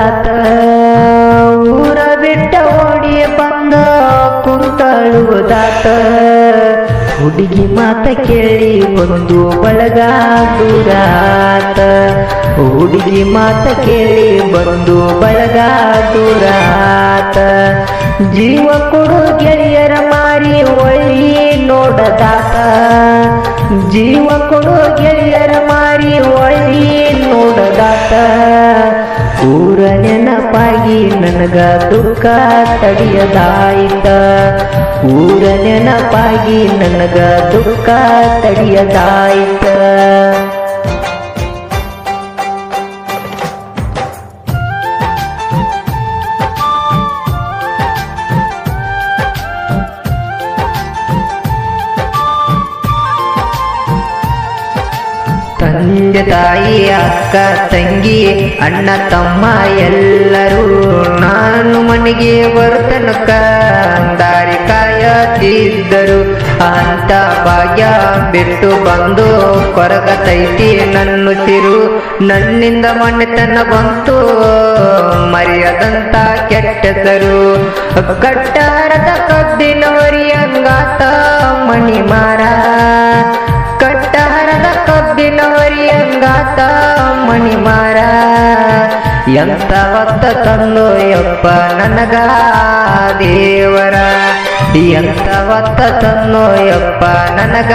ಅಳುವುದಾತ ಊರ ಬಿಟ್ಟ ಓಡಿ ಬಂದ ಕುಂತಳುವುದಾತ ಹುಡುಗಿ ಮಾತ ಕೇಳಿ ಒಂದು ಬಳಗ ದೂರಾತ ಹುಡುಗಿ ಮಾತ ಕೇಳಿ ಬಂದು ಬಳಗ ದೂರಾತ ಜೀವ ಕೊಡು ಗೆಳೆಯರ ಮಾರಿ ಒಳ್ಳಿ ನೋಡದಾತ ಜೀವ ಕೊಡು ಗೆಳೆಯರ ಮಾರಿ ಒಳ್ಳಿ ನೋಡದಾತ ಊರ ನೆನಪಾಗಿ ನನಗ ದುಃಖ ತಡಿಯದಾಯಿತ ಊರ ನೆನಪಾಗಿ ನನಗ ದುಃಖ ತಡಿಯದಾಯಿತ ತಂದೆ ತಾಯಿ ಅಕ್ಕ ತಂಗಿ ಅಣ್ಣ ತಮ್ಮ ಎಲ್ಲರೂ ನಾನು ಮನೆಗೆ ಬರ್ತನಕ ದಾರಿ ಕಾಯತಿದ್ದರು ಅಂತ ಭಾಗ್ಯ ಬಿಟ್ಟು ಬಂದು ಕೊರಗತೈತಿ ನನ್ನುಸಿರು ನನ್ನಿಂದ ಮನೆತನ ಬಂತು ಮರೆಯದಂತ ಕೆಟ್ಟಸರು ಕಟ್ಟಾರದ ಕಬ್ಬಿನವರಿಯಂಗಾತ ಮಣಿಮಾರ ಕಟ್ಟಾರದ ಕಬ್ಬಿನವರಿಯಂಗಾತ ಮಣಿಮಾರ ಎಂತ ಹೊತ್ತ ತಂದು ಯಪ್ಪ ನನಗ ದೇವರ ಎಂತ ಹೊತ್ತ ತಂದು ಯಪ್ಪ ನನಗ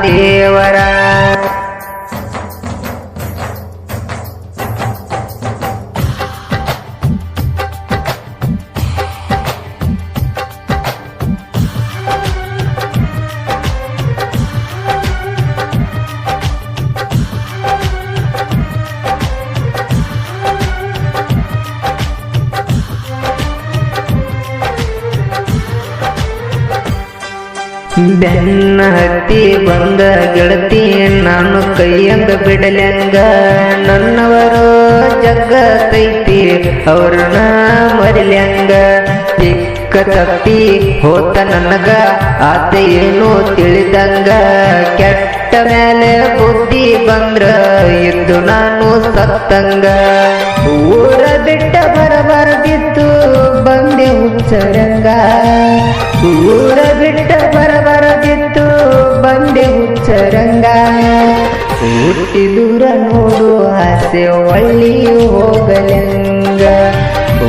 ದೇವರ ಬೆನ್ನ ಹತ್ತಿ ಬಂದ ಗೆಳತಿ ನಾನು ಕೈಯಂಗ ಬಿಡಲ್ಯಂಗ ನನ್ನವರು ಜಗ್ಗತೈತಿ ಅವ್ರನ್ನ ಮರಿಲ್ಯಂಗ ಚಿಕ್ಕ ತಪ್ಪಿ ಹೋತ ನನಗ ಆತ ಏನು ತಿಳಿದಂಗ ಕೆಟ್ಟ ಮೇಲೆ ಬುದ್ಧಿ ಬಂದ್ರ ಇದ್ದು ನಾನು ಸತ್ತಂಗ ಊರ ಬಿಟ್ಟ ಬರಬಾರದಿತ್ತು ಬಂದೆ ಹುಚ್ಚರಂಗ ಊರ ಬಿಟ್ಟ ಬರಬಾರದಿತ್ತು ಬಂದೆ ಹುಚ್ಚರಂಗ ಹುಟ್ಟಿ ದೂರ ನೋಡು ಆಸೆ ಒಳ್ಳಿ ಹೋಗಲಂಗ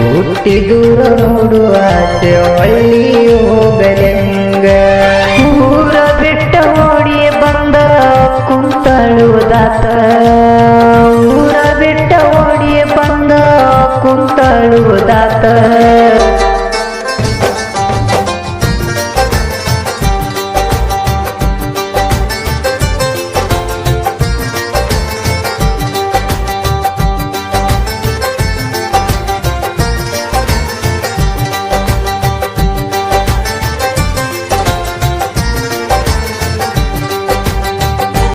ಹುಟ್ಟಿ ದೂರ ನೋಡು ಆಸೆ ಒಳ್ಳಿ ಹೋಗಲಂಗ ಊರ ಬಿಟ್ಟ ಓಡಿ ಬಂದ ಕುಂತಳುವುದಾತ ಊರ ಬಿಟ್ಟ ಓಡಿ ಬಂದ ಕುಂತಳುವುದಾತ